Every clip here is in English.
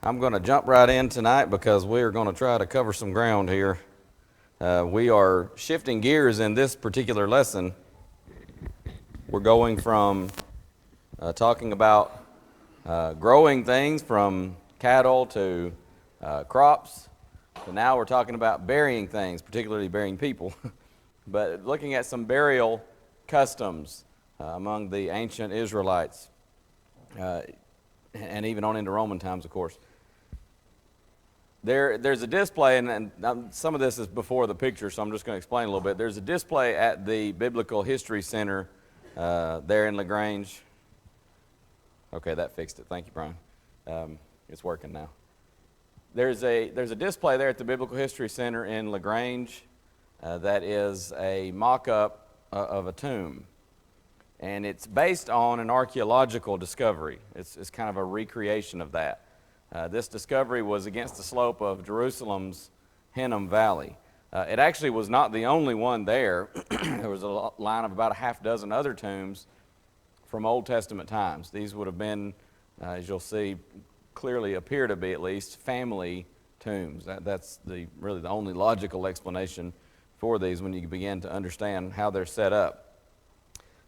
I'm going to jump right in tonight because we're going to try to cover some ground here. We are shifting gears in this particular lesson. We're going from talking about growing things from cattle to crops, to now we're talking about burying things, particularly burying people, but looking at some burial customs among the ancient Israelites, and even on into Roman times, of course. There's a display, and some of this is before the picture, so I'm just going to explain a little bit. There's a display at the Biblical History Center there in LaGrange. Okay, that fixed it. Thank you, Brian. It's working now. There's a display there at the Biblical History Center in LaGrange that is a mock-up of a tomb. And it's based on an archaeological discovery. It's kind of a recreation of that. This discovery was against the slope of Jerusalem's Hinnom Valley. It actually was not the only one there. There was a line of about a half dozen other tombs from Old Testament times. These would have been, as you'll see, clearly appear to be at least family tombs. That's really the only logical explanation for these when you begin to understand how they're set up.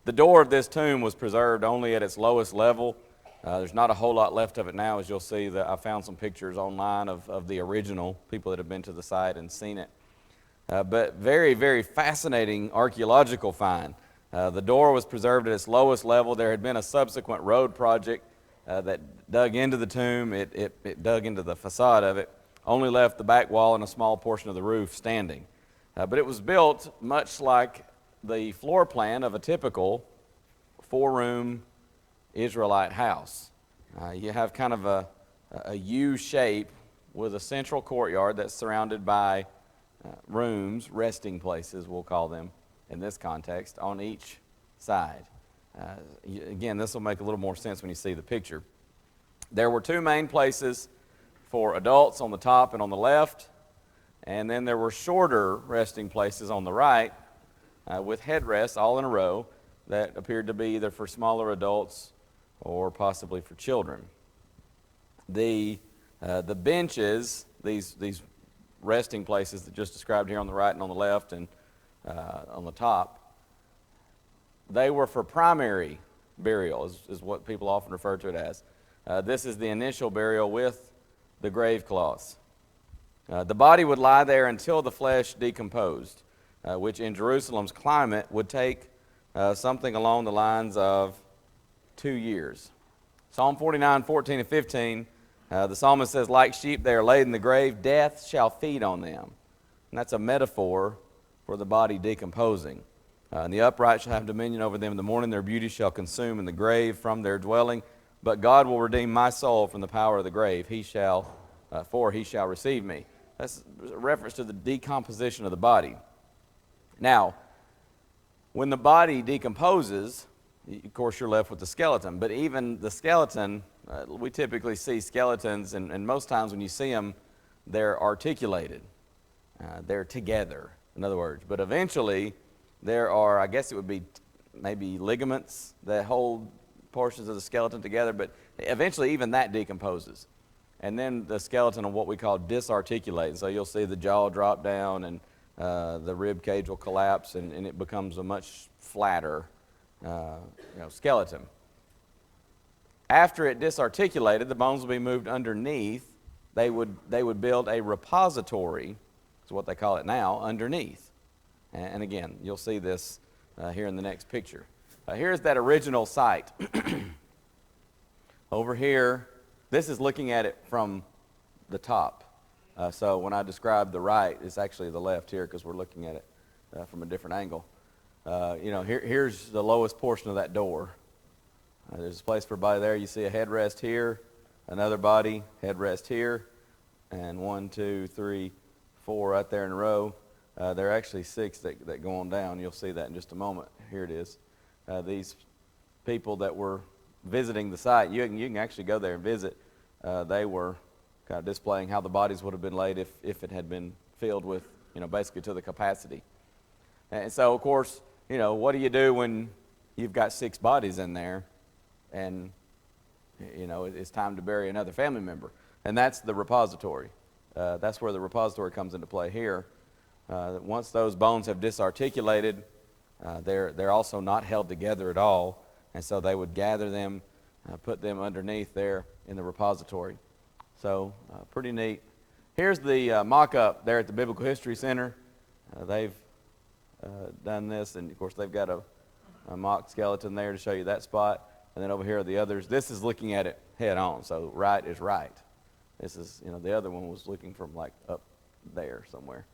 The door of this tomb was preserved only at its lowest level. There's not a whole lot left of it now, as you'll see. That I found some pictures online of the original, people that have been to the site and seen it. But very, very fascinating archaeological find. The door was preserved at its lowest level. There had been a subsequent road project that dug into the tomb. It dug into the facade of it, only left the back wall and a small portion of the roof standing. But it was built much like the floor plan of a typical four-room Israelite house. You have kind of a U shape with a central courtyard that's surrounded by rooms, resting places, we'll call them in this context, on each side. Again, this will make a little more sense when you see the picture. There were two main places for adults on the top and on the left, and then there were shorter resting places on the right with headrests all in a row that appeared to be either for smaller adults or possibly for children. The benches, these resting places that just described here on the right and on the left and on the top, they were for primary burial, is what people often refer to it as. This is the initial burial with the grave cloths. The body would lie there until the flesh decomposed, which in Jerusalem's climate would take something along the lines of 2 years. Psalm 49, 14 and 15, the psalmist says, like sheep they are laid in the grave, death shall feed on them. And that's a metaphor for the body decomposing. And the upright shall have dominion over them in the morning, their beauty shall consume in the grave from their dwelling. But God will redeem my soul from the power of the grave. For he shall receive me. That's a reference to the decomposition of the body. Now, when the body decomposes, of course, you're left with the skeleton. But even the skeleton, we typically see skeletons, and most times when you see them, they're articulated. They're together, in other words. But eventually, there are, I guess it would be maybe ligaments that hold portions of the skeleton together, but eventually even that decomposes. And then the skeleton will what we call disarticulate. So you'll see the jaw drop down and the rib cage will collapse, and it becomes a much flatter skeleton. After it disarticulated, the bones will be moved underneath. They would build a repository, is what they call it now, underneath. And again, you'll see this here in the next picture. Here's that original site. Over here, this is looking at it from the top. So when I describe the right, it's actually the left here because we're looking at it from a different angle. Here's the lowest portion of that door. There's a place for a body there. You see a headrest here, another body, headrest here, and 1, 2, 3, 4 right there in a row. There are actually 6 that go on down. You'll see that in just a moment. Here it is. These people that were visiting the site, you can actually go there and visit. They were kind of displaying how the bodies would have been laid if it had been filled with, basically to the capacity. And so, of course, what do you do when you've got 6 bodies in there and, it's time to bury another family member? and that's the repository. That's where the repository comes into play here. Once those bones have disarticulated, they're also not held together at all, and so they would gather them, put them underneath there in the repository. So pretty neat. Here's the mock-up there at the Biblical History Center. They've done this, and of course they've got a mock skeleton there to show you that spot. And then over here are the others. This is looking at it head on, so right is right. This is, the other one was looking from like up there somewhere.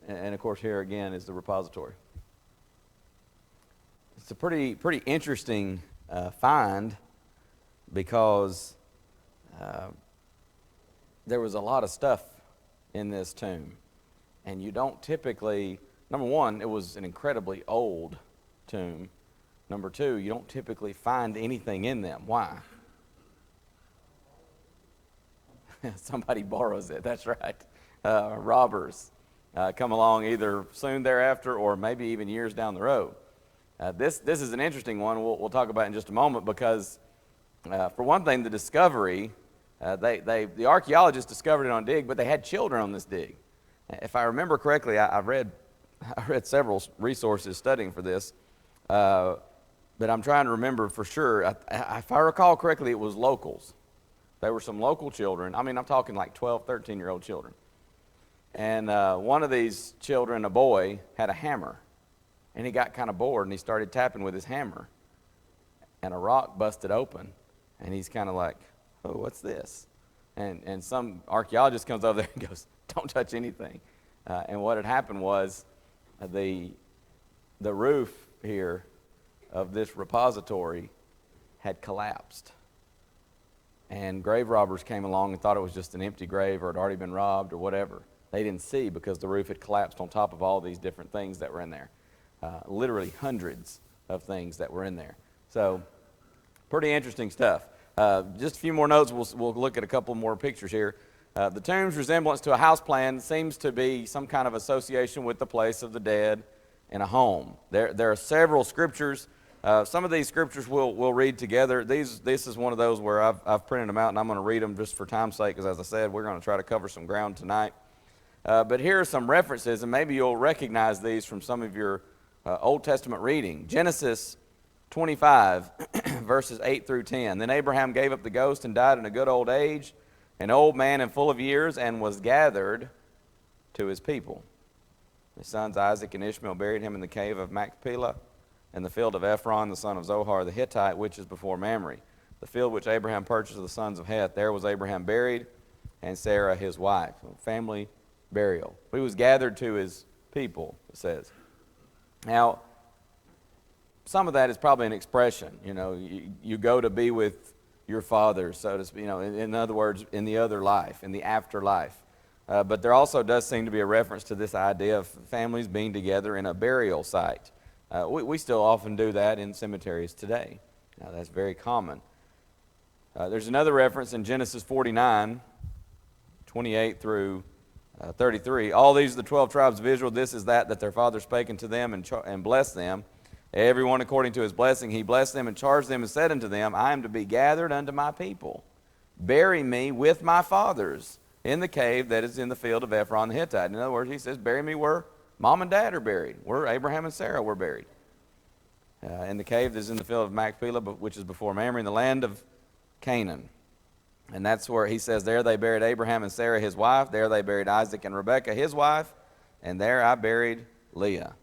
And of course here again is the repository. It's a pretty interesting find because there was a lot of stuff in this tomb. And you don't typically, number one, it was an incredibly old tomb. Number two, you don't typically find anything in them. Why? Somebody borrows it, that's right. Robbers come along either soon thereafter or maybe even years down the road. This is an interesting one we'll talk about in just a moment because, for one thing, the discovery, the archaeologists discovered it on a dig, but they had children on this dig. If I remember correctly, I read several resources studying for this, but I'm trying to remember for sure. If I recall correctly, it was locals. There were some local children. I mean, I'm talking like 12, 13-year-old children. And one of these children, a boy, had a hammer. And he got kind of bored, and he started tapping with his hammer. And a rock busted open. And he's kind of like, oh, what's this? And some archaeologist comes over there and goes, don't touch anything. And what had happened was the roof here of this repository had collapsed. And grave robbers came along and thought it was just an empty grave or it had already been robbed or whatever. They didn't see because the roof had collapsed on top of all these different things that were in there. Literally hundreds of things that were in there. So pretty interesting stuff. Just a few more notes. We'll look at a couple more pictures here. The tomb's resemblance to a house plan seems to be some kind of association with the place of the dead in a home. There are several scriptures. Some of these scriptures we'll read together. This is one of those where I've printed them out, and I'm going to read them just for time's sake, because as I said, we're going to try to cover some ground tonight. But here are some references, and maybe you'll recognize these from some of your Old Testament reading. Genesis 25, verses 8 through 10. Then Abraham gave up the ghost and died in a good old age, an old man and full of years, and was gathered to his people. His sons Isaac and Ishmael buried him in the cave of Machpelah, in the field of Ephron, the son of Zohar the Hittite, which is before Mamre, the field which Abraham purchased of the sons of Heth. There was Abraham buried, and Sarah his wife. Family burial. He was gathered to his people, it says. Now, some of that is probably an expression. You go to be with your father, so to speak. In other words, in the other life, in the afterlife. But there also does seem to be a reference to this idea of families being together in a burial site. We still often do that in cemeteries today. That's very common. There's another reference in Genesis 49, 28 through 33. All these are the 12 tribes of Israel. This is that their father spake unto them and blessed them. Everyone according to his blessing, he blessed them and charged them and said unto them, I am to be gathered unto my people. Bury me with my fathers in the cave that is in the field of Ephron the Hittite. In other words, he says, bury me where Mom and Dad are buried, where Abraham and Sarah were buried. In the cave that is in the field of Machpelah, which is before Mamre, in the land of Canaan. And that's where he says, there they buried Abraham and Sarah his wife. There they buried Isaac and Rebekah his wife. And there I buried Leah.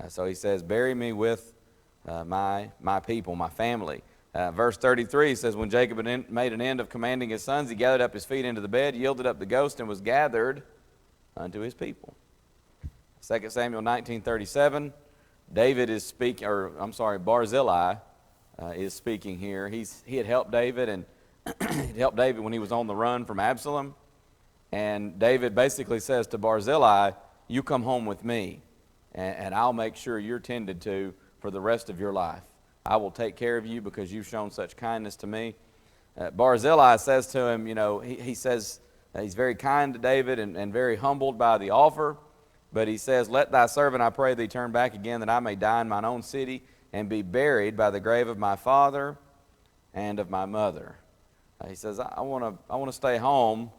So he says, bury me with my people, my family. Verse 33 says, when Jacob had made an end of commanding his sons, he gathered up his feet into the bed, yielded up the ghost, and was gathered unto his people. 2 Samuel 19:37, Barzillai is speaking here. He had helped David, and he helped David when he was on the run from Absalom. And David basically says to Barzillai, you come home with me, and I'll make sure you're tended to for the rest of your life. I will take care of you because you've shown such kindness to me. Barzillai says to him, he says he's very kind to David and very humbled by the offer. But he says, let thy servant, I pray thee, turn back again, that I may die in mine own city and be buried by the grave of my father and of my mother. He says, I want to stay home.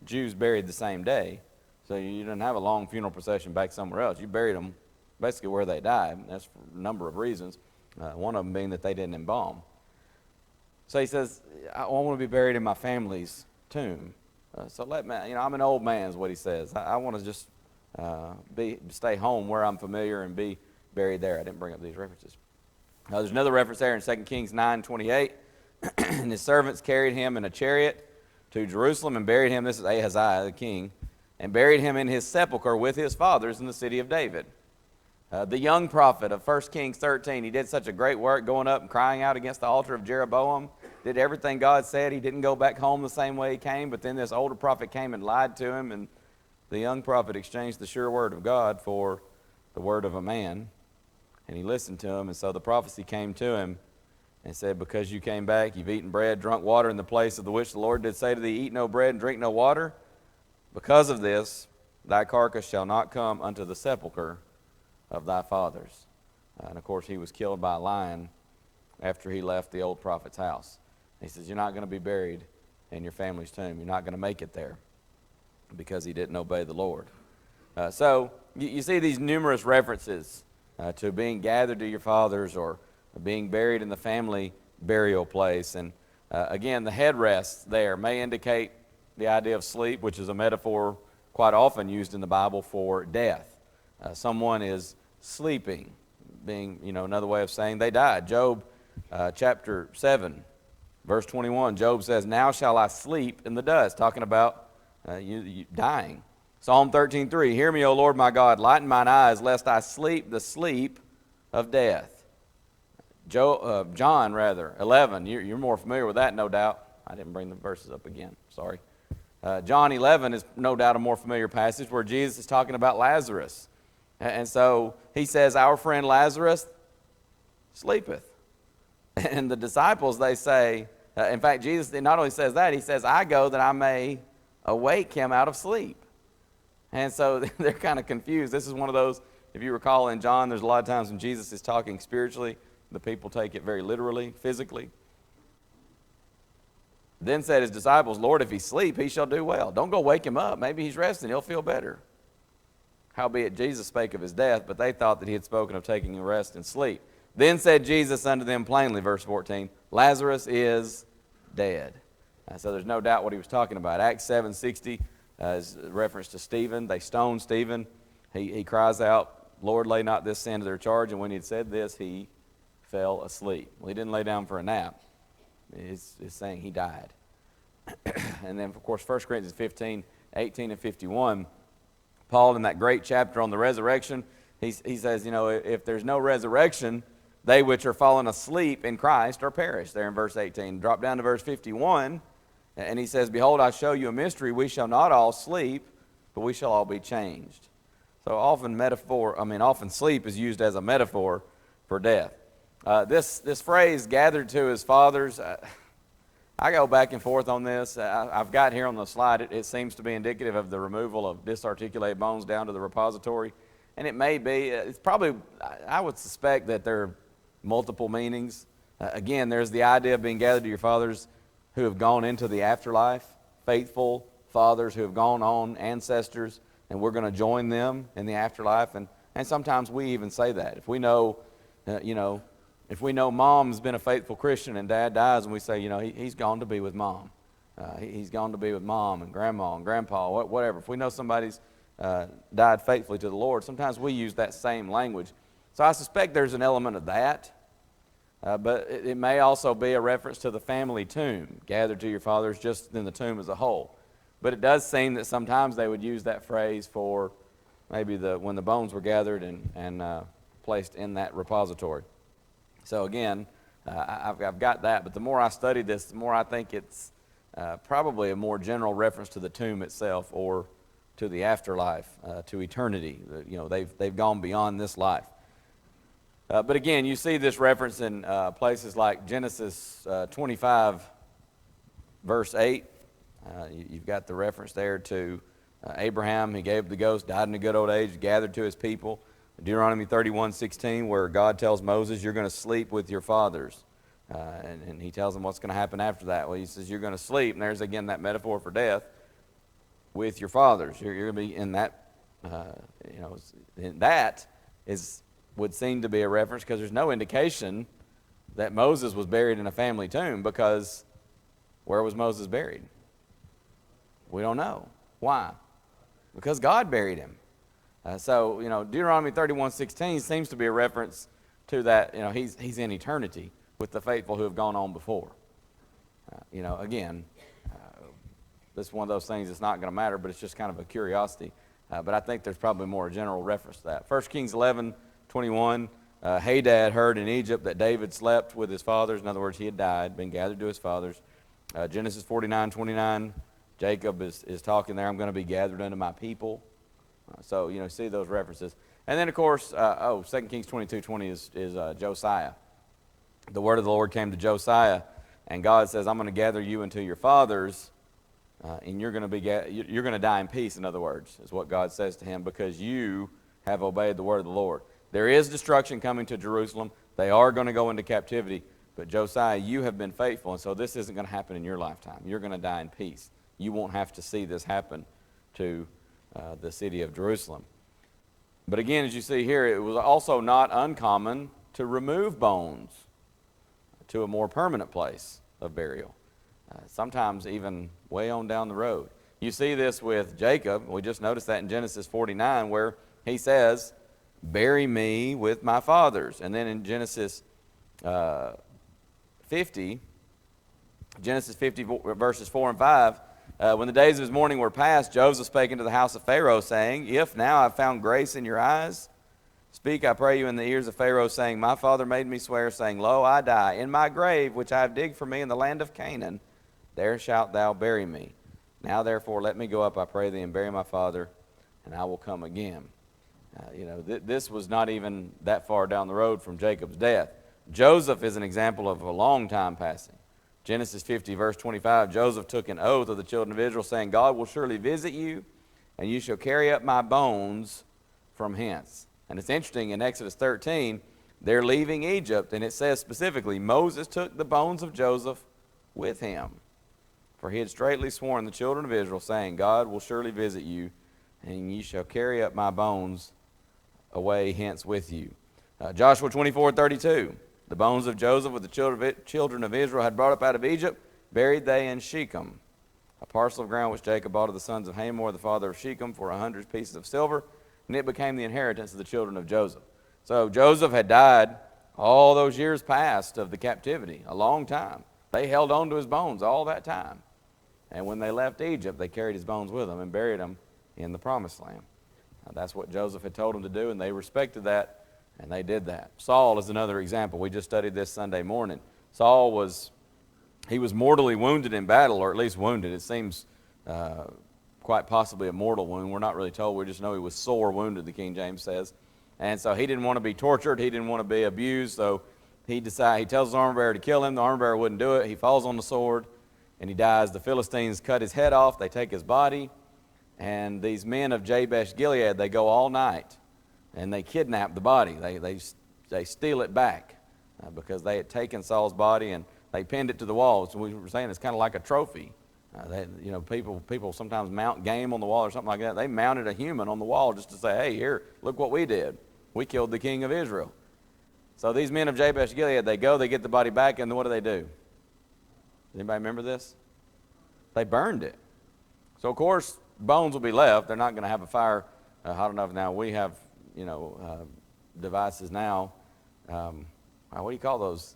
Jews buried the same day. So you didn't have a long funeral procession back somewhere else. You buried them basically where they died. That's for a number of reasons. One of them being that they didn't embalm. So he says, I want to be buried in my family's tomb. So let me, I'm an old man is what he says. I want to just stay home where I'm familiar and be buried there. I didn't bring up these references. There's another reference there in 2 Kings 9:28. And his servants carried him in a chariot to Jerusalem and buried him. This is Ahaziah, the king, and buried him in his sepulchre with his fathers in the city of David. The young prophet of 1 Kings 13, he did such a great work going up and crying out against the altar of Jeroboam. Did everything God said. He didn't go back home the same way he came, but then this older prophet came and lied to him, and the young prophet exchanged the sure word of God for the word of a man, and he listened to him, and so the prophecy came to him and said, because you came back, you've eaten bread, drunk water in the place of the which the Lord did say to thee, eat no bread and drink no water. Because of this, thy carcass shall not come unto the sepulchre of thy fathers. And of course, he was killed by a lion after he left the old prophet's house. He says, you're not going to be buried in your family's tomb. You're not going to make it there because he didn't obey the Lord. So you see these numerous references to being gathered to your fathers or being buried in the family burial place. And again, the headrest there may indicate the idea of sleep, which is a metaphor quite often used in the Bible for death. Someone is sleeping, being, another way of saying they died. Job chapter 7, verse 21, Job says, now shall I sleep in the dust, talking about you dying. Psalm 13:3, hear me, O Lord my God, lighten mine eyes, lest I sleep the sleep of death. John 11, you're more familiar with that, no doubt. I didn't bring the verses up again, sorry. John 11 is no doubt a more familiar passage where Jesus is talking about Lazarus. And so he says, our friend Lazarus sleepeth. And the disciples, they say, in fact, Jesus not only says that, he says, I go that I may awake him out of sleep. And so they're kind of confused. This is one of those, if you recall in John, there's a lot of times when Jesus is talking spiritually, the people take it very literally, physically. Then said his disciples, Lord, if he sleep, he shall do well. Don't go wake him up. Maybe he's resting. He'll feel better. Howbeit Jesus spake of his death, but they thought that he had spoken of taking a rest and sleep. Then said Jesus unto them plainly, verse 14, Lazarus is dead. So there's no doubt what he was talking about. Acts 7:60 is a reference to Stephen. They stoned Stephen. He cries out, Lord, lay not this sin to their charge. And when he had said this, he fell asleep. Well, he didn't lay down for a nap. It's saying he died. And then, of course, 1 Corinthians 15:18 and 51, Paul, in that great chapter on the resurrection, he says, if there's no resurrection, they which are fallen asleep in Christ are perished. There in verse 18. Drop down to verse 51, and he says, behold, I show you a mystery. We shall not all sleep, but we shall all be changed. So often sleep is used as a metaphor for death. This phrase, gathered to his fathers, I go back and forth on this. I've got here on the slide, it seems to be indicative of the removal of disarticulated bones down to the repository. And it may be, it's probably, I would suspect that there are multiple meanings. Again, there's the idea of being gathered to your fathers who have gone into the afterlife, faithful fathers who have gone on, ancestors, and we're going to join them in the afterlife. And sometimes we even say that. If we know, if we know mom's been a faithful Christian and dad dies, and we say, he's gone to be with mom. He's gone to be with mom and grandma and grandpa, whatever. If we know somebody's died faithfully to the Lord, sometimes we use that same language. So I suspect there's an element of that. But it may also be a reference to the family tomb, gathered to your fathers, just in the tomb as a whole. But it does seem that sometimes they would use that phrase for maybe when the bones were gathered and placed in that repository. So again, I've got that, but the more I study this, the more I think it's probably a more general reference to the tomb itself or to the afterlife, to eternity. They've gone beyond this life. But again, you see this reference in places like Genesis 25, verse 8. You've got the reference there to Abraham. He gave the ghost, died in a good old age, gathered to his people. Deuteronomy 31:16, where God tells Moses, you're going to sleep with your fathers. And he tells them what's going to happen after that. Well, he says, you're going to sleep. And there's, again, that metaphor for death with your fathers. You're going to be in that, and that would seem to be a reference because there's no indication that Moses was buried in a family tomb, because where was Moses buried? We don't know. Why? Because God buried him. So Deuteronomy 31:16 seems to be a reference to that. He's in eternity with the faithful who have gone on before. Again, this is one of those things that's not going to matter, but it's just kind of a curiosity. But I think there's probably more a general reference to that. 1 Kings 11:21, Hadad heard in Egypt that David slept with his fathers. In other words, he had died, been gathered to his fathers. Genesis 49:29, Jacob is talking there, I'm going to be gathered unto my people. So, see those references. And then, of course, 2 Kings 22:20 is Josiah. The word of the Lord came to Josiah, and God says, I'm going to gather you into your fathers, and you're going to die in peace, in other words, is what God says to him, because you have obeyed the word of the Lord. There is destruction coming to Jerusalem. They are going to go into captivity. But Josiah, you have been faithful, and so this isn't going to happen in your lifetime. You're going to die in peace. You won't have to see this happen to the city of Jerusalem. But again, as you see here, it was also not uncommon to remove bones to a more permanent place of burial, sometimes even way on down the road. You see this with Jacob. We just noticed that in Genesis 49, where he says, bury me with my fathers. And then in Genesis 50, verses 4 and 5, when the days of his mourning were past, Joseph spake into the house of Pharaoh, saying, if now I've found grace in your eyes, speak, I pray you, in the ears of Pharaoh, saying, my father made me swear, saying, lo, I die. In my grave, which I have digged for me in the land of Canaan, there shalt thou bury me. Now therefore let me go up, I pray thee, and bury my father, and I will come again. This was not even that far down the road from Jacob's death. Joseph is an example of a long time passing. Genesis 50, verse 25, Joseph took an oath of the children of Israel, saying, God will surely visit you, and you shall carry up my bones from hence. And it's interesting, in Exodus 13, they're leaving Egypt, and it says specifically, Moses took the bones of Joseph with him, for he had straitly sworn the children of Israel, saying, God will surely visit you, and ye shall carry up my bones away hence with you. Joshua 24:32, the bones of Joseph with the children of Israel had brought up out of Egypt, buried they in Shechem, a parcel of ground which Jacob bought of the sons of Hamor, the father of Shechem, for 100 pieces of silver, and it became the inheritance of the children of Joseph. So Joseph had died all those years past of the captivity, a long time. They held on to his bones all that time. And when they left Egypt, they carried his bones with them and buried them in the promised land. That's what Joseph had told them to do, and they respected that, and they did that. Saul is another example. We just studied this Sunday morning. Saul was mortally wounded in battle, or at least wounded. It seems quite possibly a mortal wound. We're not really told. We just know he was sore wounded, the King James says. And so he didn't want to be tortured. He didn't want to be abused. So he tells his armor bearer to kill him. The armor bearer wouldn't do it. He falls on the sword, and he dies. The Philistines cut his head off. They take his body. And these men of Jabesh Gilead, they go all night, and they kidnap the body. They steal it back because they had taken Saul's body, and they pinned it to the wall. So we were saying it's kind of like a trophy. People sometimes mount game on the wall or something like that. They mounted a human on the wall just to say, hey, here, look what we did. We killed the king of Israel. So these men of Jabesh Gilead, they get the body back, and what do? Does anybody remember this? They burned it. So, of course, bones will be left. They're not going to have a fire hot enough now. We have, devices now. What do you call those?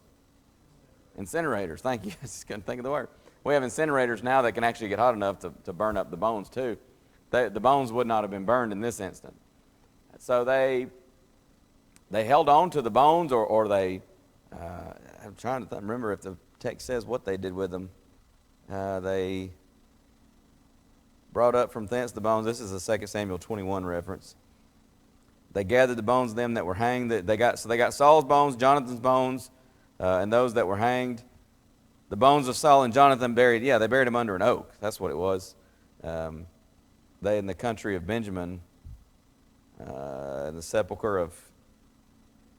Incinerators. Thank you. I just couldn't think of the word. We have incinerators now that can actually get hot enough to burn up the bones too. The bones would not have been burned in this instant. So they held on to the bones, or they, I'm trying to remember if the text says what they did with them. They brought up from thence the bones. This is a 2 Samuel 21 reference. They gathered the bones of them that were hanged. They got Saul's bones, Jonathan's bones, and those that were hanged. The bones of Saul and Jonathan they buried them under an oak. That's what it was. They in the country of Benjamin, in the sepulchre of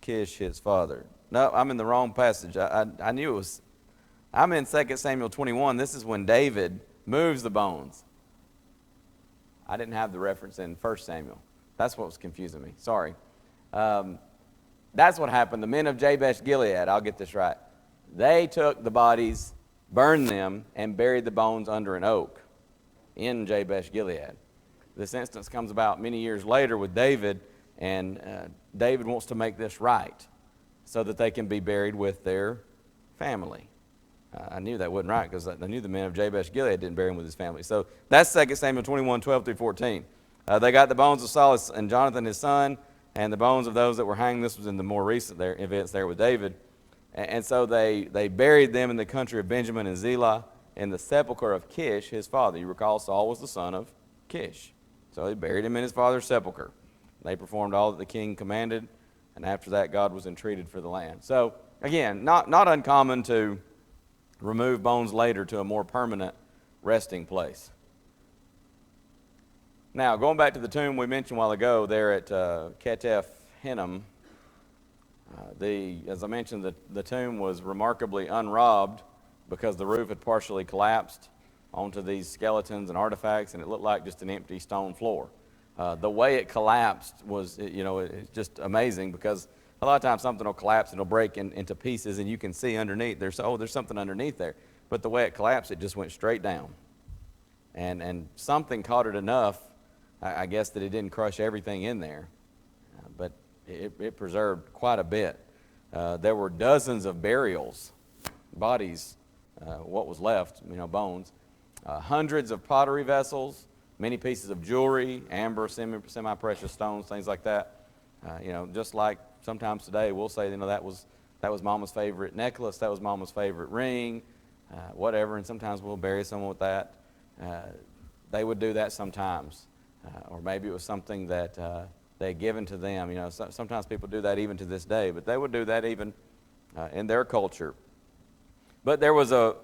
Kish, his father. No, I'm in the wrong passage. I knew it was. I'm in 2 Samuel 21. This is when David moves the bones. I didn't have the reference in 1 Samuel. That's what was confusing me. Sorry. That's what happened. The men of Jabesh Gilead, I'll get this right. They took the bodies, burned them, and buried the bones under an oak in Jabesh Gilead. This instance comes about many years later with David, and David wants to make this right so that they can be buried with their family. I knew that wasn't right because I knew the men of Jabesh Gilead didn't bury him with his family. So that's 2 Samuel 21, 12 through 14. They got the bones of Saul and Jonathan his son, and the bones of those that were hanged. This was in the more recent events there with David. And so they buried them in the country of Benjamin and Zelah in the sepulchre of Kish, his father. You recall Saul was the son of Kish. So they buried him in his father's sepulchre. They performed all that the king commanded, and after that God was entreated for the land. So again, not uncommon to remove bones later to a more permanent resting place. Now, going back to the tomb we mentioned a while ago there at Ketef Hinnom, as I mentioned, the tomb was remarkably unrobbed because the roof had partially collapsed onto these skeletons and artifacts, and it looked like just an empty stone floor. The way it collapsed was, it's just amazing because a lot of times something will collapse and it'll break into pieces, and you can see underneath. There's something underneath there. But the way it collapsed, it just went straight down. And something caught it enough, I guess, that it didn't crush everything in there. But it preserved quite a bit. There were dozens of burials, bodies, what was left, bones. Hundreds of pottery vessels, many pieces of jewelry, amber, semi-precious stones, things like that. Just like sometimes today we'll say, that was Mama's favorite necklace, that was Mama's favorite ring, whatever, and sometimes we'll bury someone with that. They would do that sometimes, or maybe it was something that they had given to them. Sometimes people do that even to this day, but they would do that even in their culture. But there was a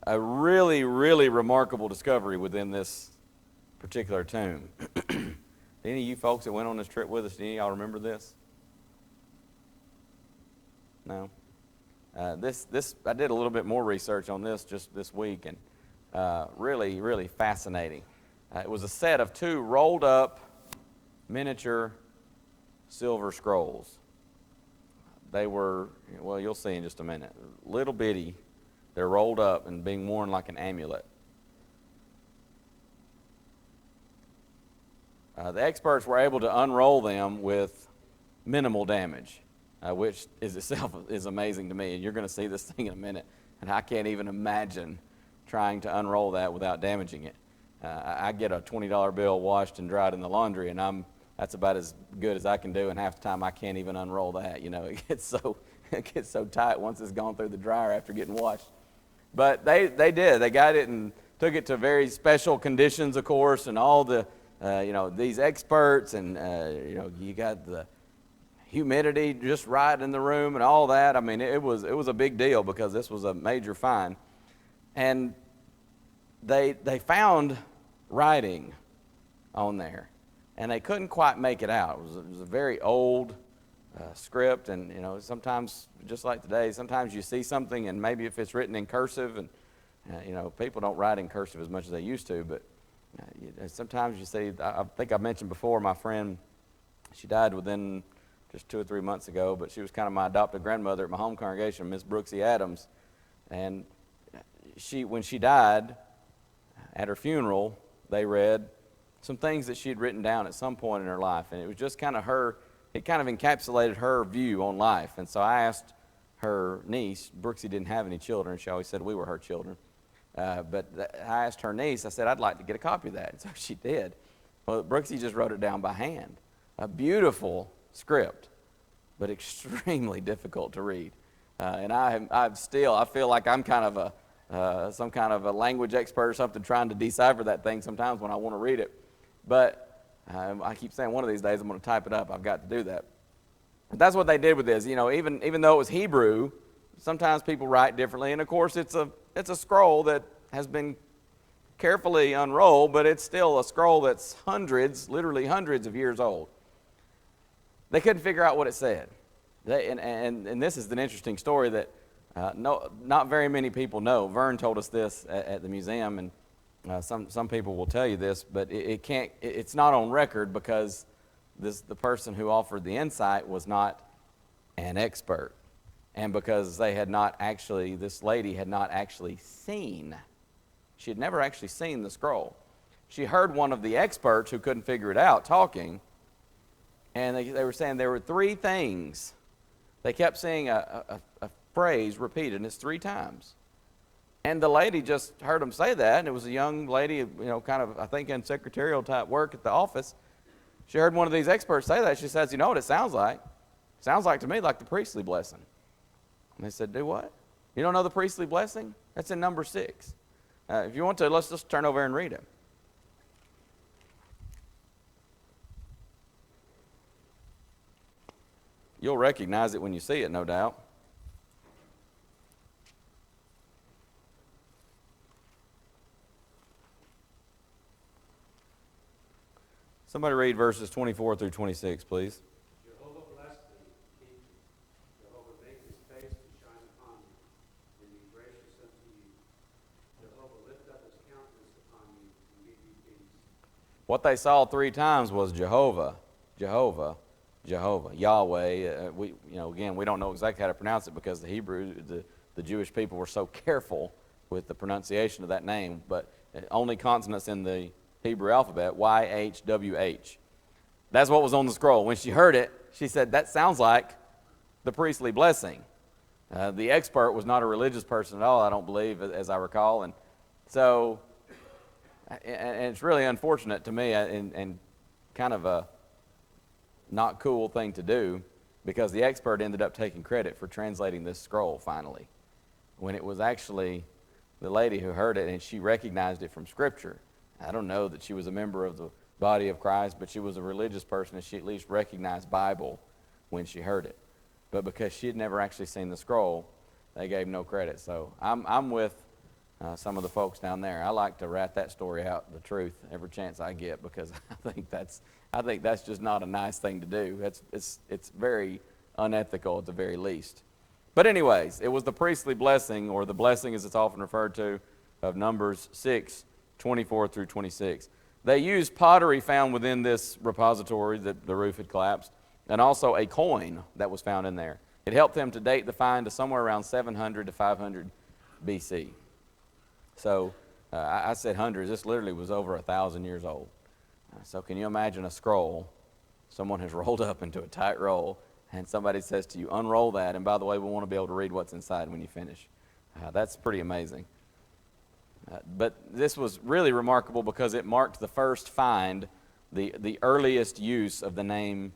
really, really remarkable discovery within this particular tomb. Any of you folks that went on this trip with us, any of y'all remember this? No? This I did a little bit more research on this just this week, and really, really fascinating. It was a set of 2 rolled up miniature silver scrolls. They were, well, you'll see in just a minute, little bitty. They're rolled up and being worn like an amulet. The experts were able to unroll them with minimal damage, which itself is amazing to me. And you're going to see this thing in a minute, and I can't even imagine trying to unroll that without damaging it. I get a $20 bill washed and dried in the laundry, and that's about as good as I can do, and half the time I can't even unroll that. It gets so tight once it's gone through the dryer after getting washed. But they did. They got it and took it to very special conditions, of course, and all the these experts, and you got the humidity just right in the room and all that. I mean, it was a big deal because this was a major find, and they found writing on there, and they couldn't quite make it out. It was a very old script, and sometimes, just like today, sometimes you see something, and maybe if it's written in cursive, and people don't write in cursive as much as they used to, but sometimes you see, I think I mentioned before, my friend, she died within just 2 or 3 months ago, but she was kind of my adopted grandmother at my home congregation, Miss Brooksy Adams. And when she died, at her funeral, they read some things that she had written down at some point in her life. And it was just kind of it kind of encapsulated her view on life. And so I asked her niece, Brooksy didn't have any children, she always said we were her children. But I asked her niece, I said, I'd like to get a copy of that. And so she did. Well, Brooksy just wrote it down by hand. A beautiful script, but extremely difficult to read. And I feel like I'm kind of some kind of a language expert or something trying to decipher that thing sometimes when I want to read it. But I keep saying one of these days I'm going to type it up. I've got to do that. But that's what they did with this. Even though it was Hebrew, sometimes people write differently. And of course, it's a scroll that has been carefully unrolled, but it's still a scroll that's literally hundreds of years old. They couldn't figure out what it said. And this is an interesting story that not very many people know. Vern told us this at the museum, and some people will tell you this, but it's not on record because the person who offered the insight was not an expert, and because this lady had not actually seen. She had never actually seen the scroll. She heard one of the experts who couldn't figure it out talking, and they were saying there were three things. They kept saying a phrase repeated, and it's 3 times. And the lady just heard them say that, and it was a young lady, kind of, I think, in secretarial type work at the office. She heard one of these experts say that. She says, you know what it sounds like? It sounds like to me like the priestly blessing. And they said, do what? You don't know the priestly blessing? That's in number 6. If you want to, let's just turn over and read it. You'll recognize it when you see it, no doubt. Somebody read verses 24 through 26, please. Jehovah bless thee, keep thee. Jehovah make his face to shine upon thee, and be gracious unto you. Jehovah lift up his countenance upon you, and give you peace. What they saw 3 times was Jehovah, Jehovah, Jehovah, Yahweh. Again, we don't know exactly how to pronounce it because the Jewish people were so careful with the pronunciation of that name, but only consonants in the Hebrew alphabet, YHWH. That's what was on the scroll. When she heard it, she said, that sounds like the priestly blessing. The expert was not a religious person at all, I don't believe, as I recall. And so, and it's really unfortunate to me and kind of a not cool thing to do, because the expert ended up taking credit for translating this scroll finally, when it was actually the lady who heard it, and she recognized it from Scripture. I don't know that she was a member of the body of Christ, but she was a religious person, and she at least recognized Bible when she heard it. But because she had never actually seen the scroll, they gave no credit. So I'm with some of the folks down there. I like to rat that story out, the truth, every chance I get, because I think that's just not a nice thing to do. It's very unethical at the very least. But anyways, it was the priestly blessing, or the blessing as it's often referred to, of Numbers 6, 24 through 26. They used pottery found within this repository that the roof had collapsed, and also a coin that was found in there. It helped them to date the find to somewhere around 700 to 500 BC. So I said hundreds. This literally was over 1,000 years old. So can you imagine a scroll someone has rolled up into a tight roll, and somebody says to you, unroll that, and by the way, we want to be able to read what's inside when you finish. That's pretty amazing. But this was really remarkable because it marked the first find, the earliest use of the name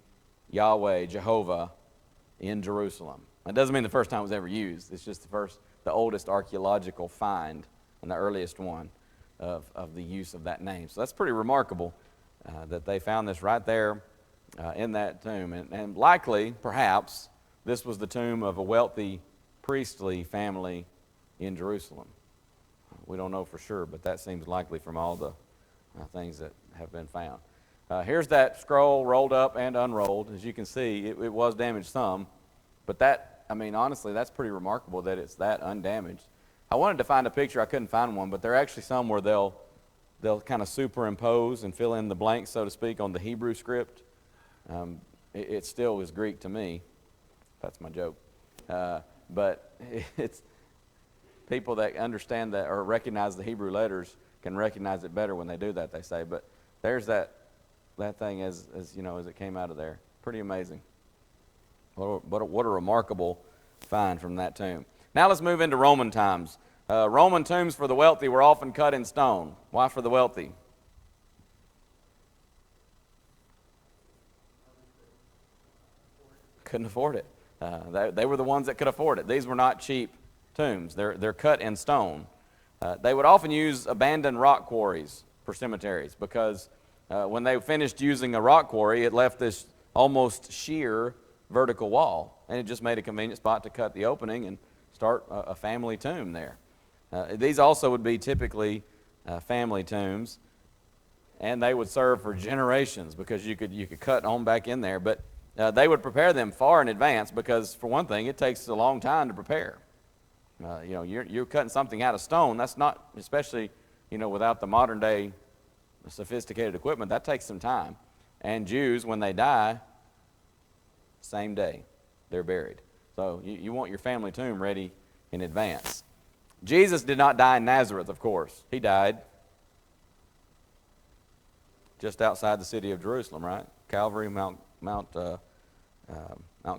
Yahweh, Jehovah, in Jerusalem. That doesn't mean the first time it was ever used. It's just the oldest archaeological find and the earliest one of the use of that name. So that's pretty remarkable that they found this right there in that tomb. And likely, perhaps, this was the tomb of a wealthy priestly family in Jerusalem. We don't know for sure, but that seems likely from all the things that have been found. Here's that scroll rolled up and unrolled. As you can see, it was damaged some, but honestly, that's pretty remarkable that it's that undamaged. I wanted to find a picture. I couldn't find one, but there are actually some where they'll kind of superimpose and fill in the blanks, so to speak, on the Hebrew script. It still is Greek to me. That's my joke. But it's people that understand that or recognize the Hebrew letters can recognize it better when they do that, they say. But there's that thing as it came out of there. Pretty amazing. What a remarkable find from that tomb. Now let's move into Roman times. Roman tombs for the wealthy were often cut in stone. Why for the wealthy? Couldn't afford it. They were the ones that could afford it. These were not cheap tombs. They're cut in stone. They would often use abandoned rock quarries for cemeteries because when they finished using a rock quarry, it left this almost sheer vertical wall, and it just made a convenient spot to cut the opening and start a family tomb there. These also would be typically family tombs, and they would serve for generations because you could cut on back in there. But they would prepare them far in advance because, for one thing, it takes a long time to prepare. You're cutting something out of stone. That's not, especially, without the modern day sophisticated equipment, that takes some time. And Jews, when they die, same day, they're buried. So you want your family tomb ready in advance. Jesus did not die in Nazareth, of course. He died just outside the city of Jerusalem, right? Calvary, Mount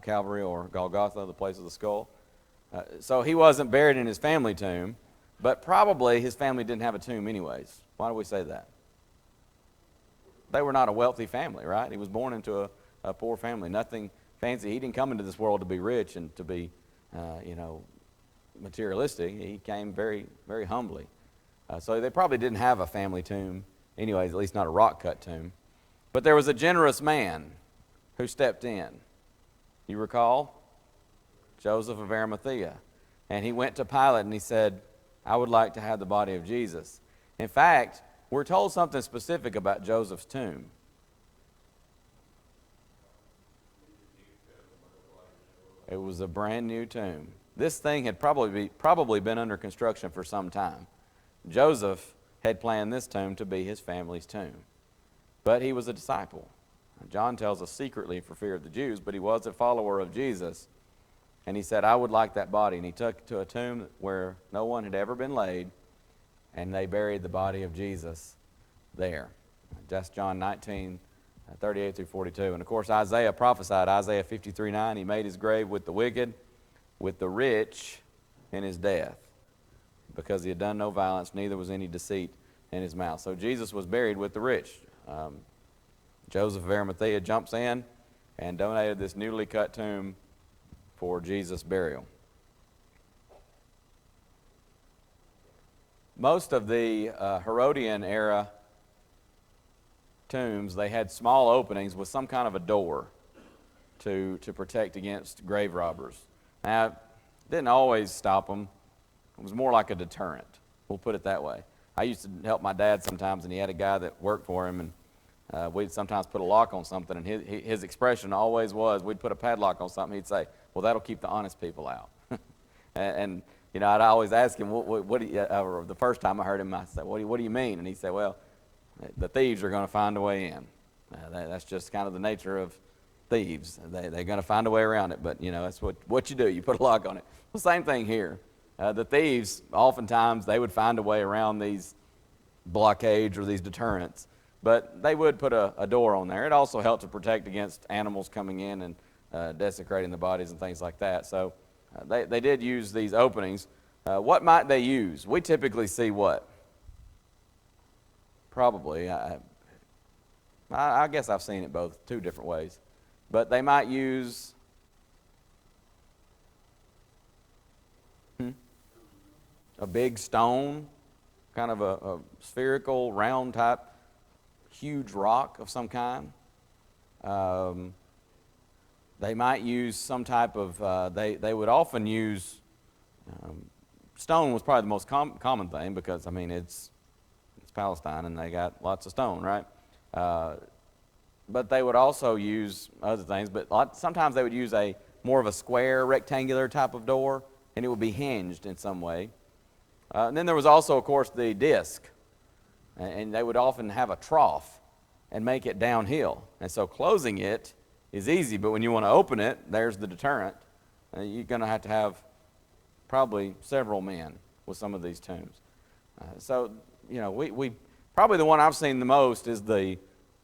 Calvary, or Golgotha, the place of the skull. So he wasn't buried in his family tomb, but probably his family didn't have a tomb anyways. Why do we say that? They were not a wealthy family, right? He was born into a poor family, nothing fancy. He didn't come into this world to be rich and to be, materialistic. He came very, very humbly. So they probably didn't have a family tomb anyways, at least not a rock-cut tomb. But there was a generous man who stepped in. You recall? Joseph of Arimathea. And he went to Pilate and he said, I would like to have the body of Jesus. In fact, we're told something specific about Joseph's tomb. It was a brand new tomb. This thing had probably been under construction for some time. Joseph had planned this tomb to be his family's tomb. But he was a disciple. John tells us secretly for fear of the Jews, but he was a follower of Jesus. And he said, I would like that body. And he took to a tomb where no one had ever been laid, and they buried the body of Jesus there. That's John 19, 38 through 42. And of course, Isaiah prophesied, Isaiah 53:9, he made his grave with the wicked, with the rich in his death, because he had done no violence, neither was any deceit in his mouth. So Jesus was buried with the rich. Joseph of Arimathea jumps in and donated this newly cut tomb for Jesus' burial. Most of the Herodian era tombs, they had small openings with some kind of a door to protect against grave robbers. Now, it didn't always stop them. It was more like a deterrent. We'll put it that way. I used to help my dad sometimes, and he had a guy that worked for him, and we'd sometimes put a lock on something, and his expression always was, we'd put a padlock on something, he'd say, well, that'll keep the honest people out. and I'd always ask him, what do you, or the first time I heard him, I said, what do you mean? And he said, well, the thieves are going to find a way in. That's just kind of the nature of thieves. They're going to find a way around it, but, that's what you do. You put a lock on it. The same thing here. The thieves, oftentimes, they would find a way around these blockades or these deterrents, but they would put a door on there. It also helped to protect against animals coming in and desecrating the bodies and things like that. So they did use these openings. What might they use? We typically see what? Probably. I guess I've seen it both, two different ways. But they might use a big stone, kind of a spherical, round type, huge rock of some kind. They might use some type of, they would often use, stone was probably the most common thing because, it's Palestine and they got lots of stone, right? But they would also use other things, but sometimes they would use more of a square, rectangular type of door, and it would be hinged in some way. And then there was also, of course, the disc. And they would often have a trough and make it downhill. And so closing it is easy, but when you want to open it, there's the deterrent. You're going to have probably several men with some of these tombs. We probably the one I've seen the most is the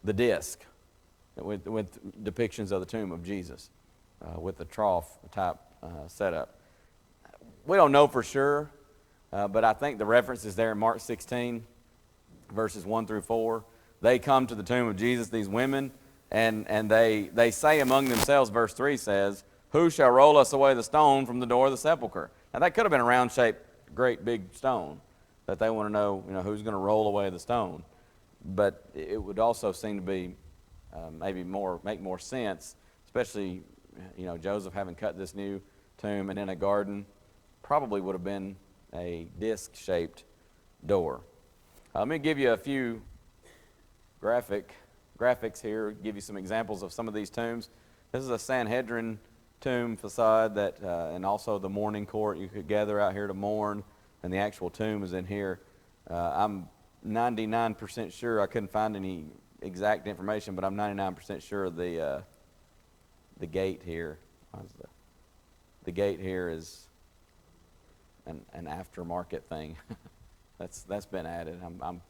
disc with depictions of the tomb of Jesus with the trough type setup. We don't know for sure. But I think the reference is there in Mark 16, verses 1 through 4. They come to the tomb of Jesus, these women, and they say among themselves, verse 3 says, who shall roll us away the stone from the door of the sepulchre? Now that could have been a round-shaped, great big stone that they want to know, who's going to roll away the stone. But it would also seem to be make more sense, especially, Joseph having cut this new tomb and in a garden, probably would have been a disc-shaped door. Let me give you a few graphics here, give you some examples of some of these tombs. This is a Sanhedrin tomb facade that, and also the mourning court. You could gather out here to mourn, and the actual tomb is in here. I'm 99% sure, I couldn't find any exact information, but I'm 99% sure the gate here, the gate here is an aftermarket thing. That's been added. I'm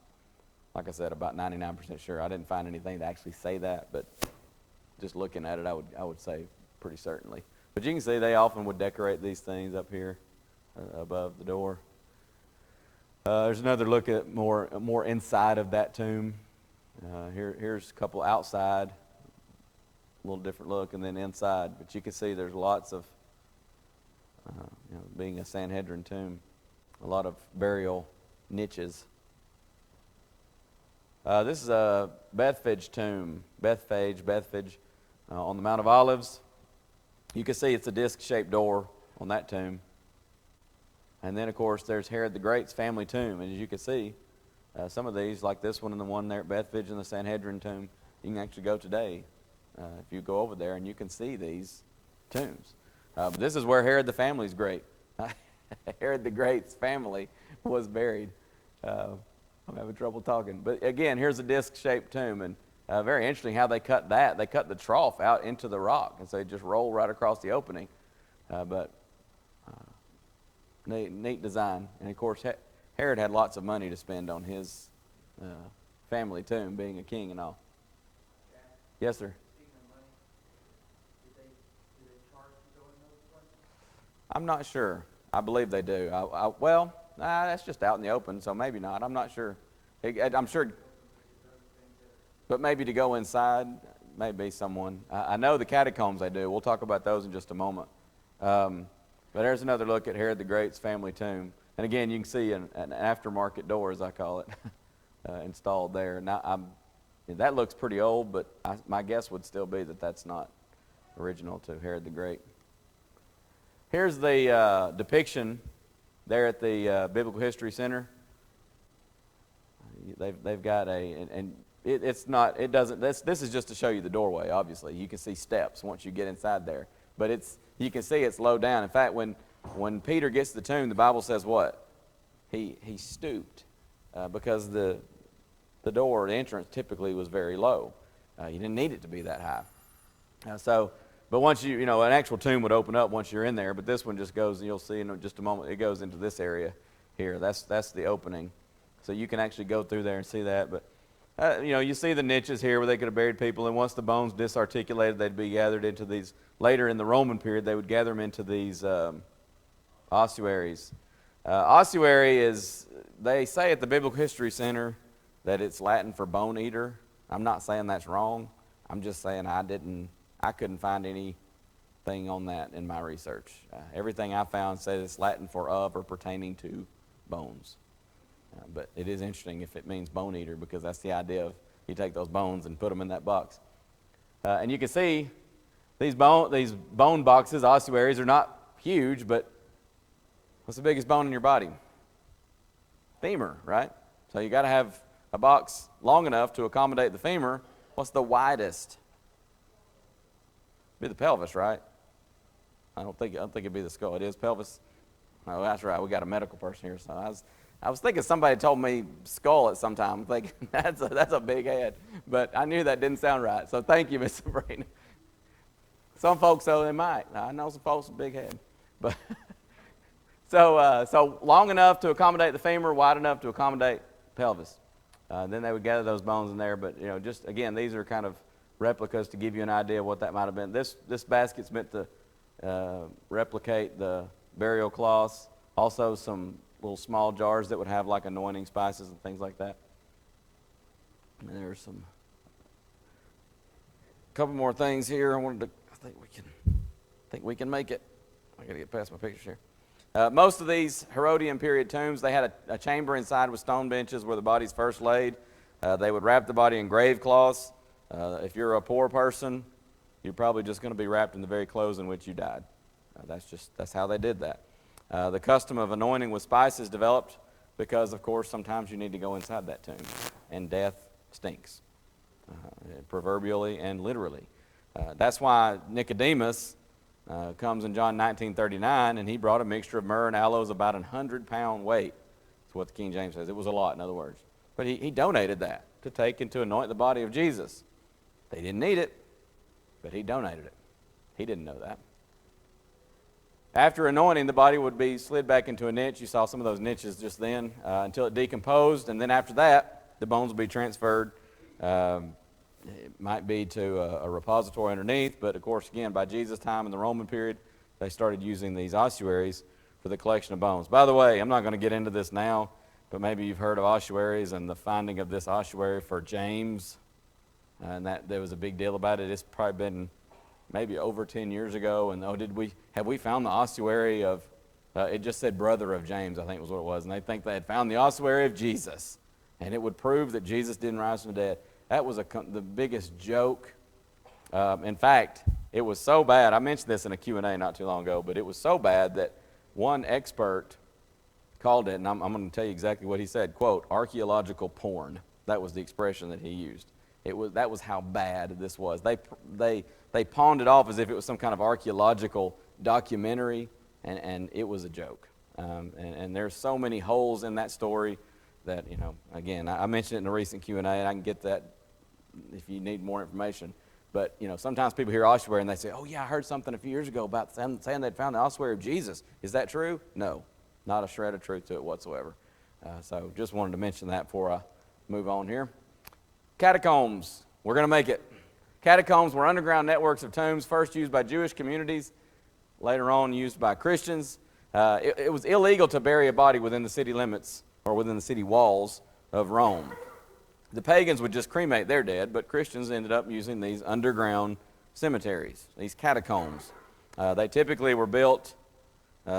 like I said, about 99% sure. I didn't find anything to actually say that, but just looking at it, I would say pretty certainly. But you can see they often would decorate these things up here above the door. There's another look at more inside of that tomb. Here's a couple outside, a little different look, and then inside. But you can see there's lots of, being a Sanhedrin tomb, a lot of burial niches. This is a Bethphage tomb, Bethphage, on the Mount of Olives. You can see it's a disc-shaped door on that tomb. And then, of course, there's Herod the Great's family tomb. And as you can see, some of these, like this one and the one there at Bethphage and the Sanhedrin tomb, you can actually go today if you go over there and you can see these tombs. But this is where Herod the family's great. Herod the Great's family was buried. I'm having trouble talking. But again, here's a disc-shaped tomb. And very interesting how they cut that. They cut the trough out into the rock. And so it just rolled right across the opening. But neat design. And of course, Herod had lots of money to spend on his family tomb, being a king and all. Yes, sir. I'm not sure. I believe they do. That's just out in the open, so maybe not. I'm not sure. I'm sure. But maybe to go inside, maybe someone. I know the catacombs they do. We'll talk about those in just a moment. But there's another look at Herod the Great's family tomb. And again, you can see an aftermarket door, as I call it, installed there. Now, that looks pretty old, but my guess would still be that that's not original to Herod the Great. Here's the depiction there at the Biblical History Center. They've got this is just to show you the doorway, obviously. You can see steps once you get inside there. But you can see it's low down. In fact, when Peter gets to the tomb, the Bible says what? He stooped because the door, the entrance typically was very low. You didn't need it to be that high. But once an actual tomb would open up once you're in there, but this one just goes, and you'll see in just a moment, it goes into this area here. That's the opening. So you can actually go through there and see that. But, you see the niches here where they could have buried people, and once the bones disarticulated, they'd be gathered into these. Later in the Roman period, they would gather them into these ossuaries. Ossuary is, they say at the Biblical History Center that it's Latin for bone eater. I'm not saying that's wrong. I'm just saying I couldn't find anything on that in my research. Everything I found says it's Latin for of or pertaining to bones. But it is interesting if it means bone eater, because that's the idea of you take those bones and put them in that box. And you can see these bone boxes, ossuaries, are not huge, but what's the biggest bone in your body? Femur, right? So you got to have a box long enough to accommodate the femur. What's the widest? Be the pelvis, right? I don't think it'd be the skull. It is pelvis. Oh, that's right. We got a medical person here, so I was thinking somebody told me skull at some time. I'm thinking that's a big head, but I knew that didn't sound right. So thank you, Miss Sabrina. Some folks, though, they might. I know some folks with big head, but so long enough to accommodate the femur, wide enough to accommodate pelvis. Then they would gather those bones in there. But just again, these are kind of replicas to give you an idea of what that might have been. This basket's meant to replicate the burial cloths. Also, some little small jars that would have like anointing spices and things like that. And there's a couple more things here. I think we can make it. I got to get past my pictures here. Most of these Herodian period tombs, they had a chamber inside with stone benches where the body's first laid. They would wrap the body in grave cloths. If you're a poor person, you're probably just going to be wrapped in the very clothes in which you died. That's how they did that. The custom of anointing with spices developed because, of course, sometimes you need to go inside that tomb, and death stinks, proverbially and literally. That's why Nicodemus comes in John 19:39, and he brought a mixture of myrrh and aloes about 100-pound weight. That's what the King James says. It was a lot, in other words. But he donated that to take and to anoint the body of Jesus. They didn't need it, but he donated it. He didn't know that. After anointing, the body would be slid back into a niche. You saw some of those niches just then until it decomposed, and then after that, the bones would be transferred. It might be to a repository underneath, but of course, again, by Jesus' time in the Roman period, they started using these ossuaries for the collection of bones. By the way, I'm not going to get into this now, but maybe you've heard of ossuaries and the finding of this ossuary for James, and that there was a big deal about it. It's probably been maybe over 10 years ago, and have we found the ossuary of, it just said brother of James, I think was what it was, and they think they had found the ossuary of Jesus, and it would prove that Jesus didn't rise from the dead. That was the biggest joke. In fact, it was so bad, I mentioned this in a Q&A not too long ago, but it was so bad that one expert called it, and I'm going to tell you exactly what he said, quote, archaeological porn. That was the expression that he used. That was how bad this was. They pawned it off as if it was some kind of archaeological documentary, and it was a joke. And there's so many holes in that story that, again, I mentioned it in a recent Q&A, and I can get that if you need more information. But, sometimes people hear ossuary and they say, oh, yeah, I heard something a few years ago about saying they'd found the ossuary of Jesus. Is that true? No, not a shred of truth to it whatsoever. So just wanted to mention that before I move on here. Catacombs. We're going to make it. Catacombs were underground networks of tombs first used by Jewish communities, later on used by Christians. It was illegal to bury a body within the city limits or within the city walls of Rome. The pagans would just cremate their dead, but Christians ended up using these underground cemeteries, these catacombs. They typically were built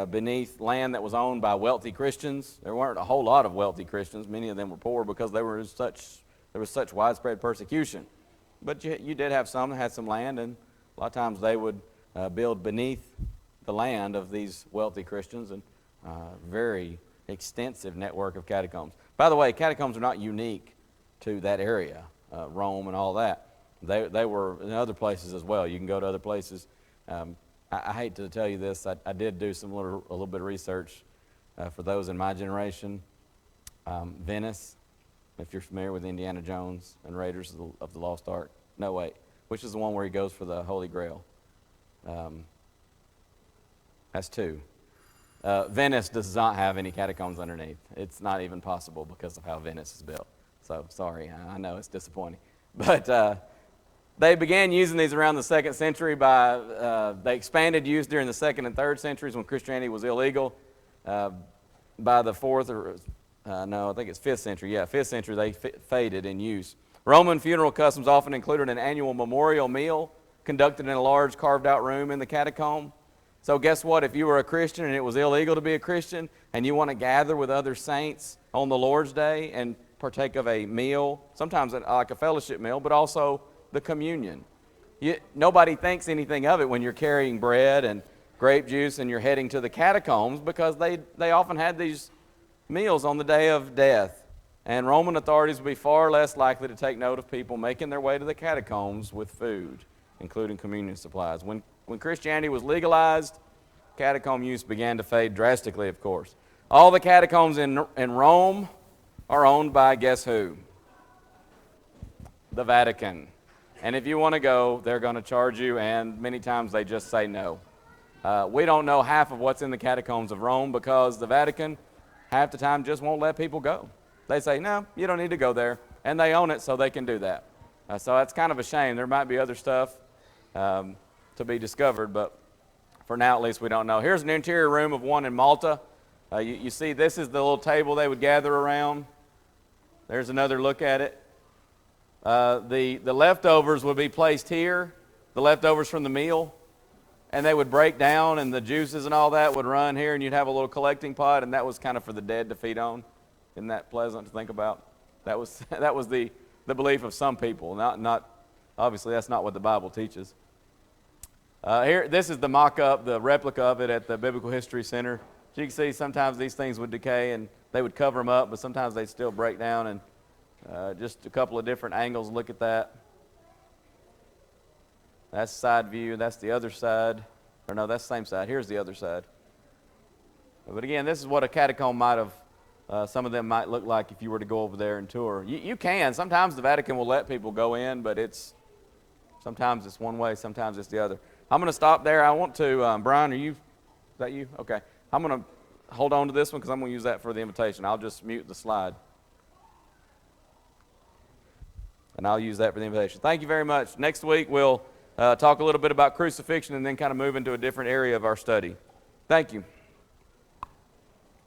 beneath land that was owned by wealthy Christians. There weren't a whole lot of wealthy Christians. Many of them were poor because there was such widespread persecution. But you did have some that had some land, and a lot of times they would build beneath the land of these wealthy Christians, and very extensive network of catacombs. By the way, catacombs are not unique to that area, Rome and all that. They were in other places as well. You can go to other places. I hate to tell you this. I did do a little bit of research for those in my generation. Venice, if you're familiar with Indiana Jones and Raiders of the Lost Ark. No, wait. Which is the one where he goes for the Holy Grail? That's two. Venice does not have any catacombs underneath. It's not even possible because of how Venice is built. So, sorry, I know it's disappointing. But they began using these around the 2nd century. They expanded use during the 2nd and 3rd centuries when Christianity was illegal. By the 4th I think it's 5th century. Yeah, 5th century they faded in use. Roman funeral customs often included an annual memorial meal conducted in a large carved-out room in the catacomb. So guess what? If you were a Christian and it was illegal to be a Christian and you want to gather with other saints on the Lord's Day and partake of a meal, sometimes like a fellowship meal, but also the communion. Nobody thinks anything of it when you're carrying bread and grape juice and you're heading to the catacombs, because they often had these meals on the day of death. And Roman authorities would be far less likely to take note of people making their way to the catacombs with food, including communion supplies. When Christianity was legalized, catacomb use began to fade drastically, of course. All the catacombs in Rome are owned by, guess who? The Vatican. And if you want to go, they're going to charge you, and many times they just say no. We don't know half of what's in the catacombs of Rome because the Vatican, half the time, just won't let people go. They say, no, you don't need to go there. And they own it, so they can do that. So that's kind of a shame. There might be other stuff to be discovered, but for now, at least, we don't know. Here's an interior room of one in Malta. You see, this is the little table they would gather around. There's another look at it. The leftovers would be placed here, the leftovers from the meal, and they would break down, and the juices and all that would run here, and you'd have a little collecting pot, and that was kind of for the dead to feed on. Isn't that pleasant to think about? That was the belief of some people. Not obviously, that's not what the Bible teaches. Here, this is the mock-up, the replica of it at the Biblical History Center. As you can see, sometimes these things would decay, and they would cover them up, but sometimes they'd still break down, and just a couple of different angles. Look at that. That's side view. That's the other side. Or no, that's the same side. Here's the other side. But again, this is what a catacomb might have, some of them might look like if you were to go over there and tour. You can. Sometimes the Vatican will let people go in, but sometimes it's one way, sometimes it's the other. I'm going to stop there. I want to, Brian, is that you? Okay. I'm going to hold on to this one because I'm going to use that for the invitation. I'll just mute the slide. And I'll use that for the invitation. Thank you very much. Next week we'll talk a little bit about crucifixion and then kind of move into a different area of our study. Thank you.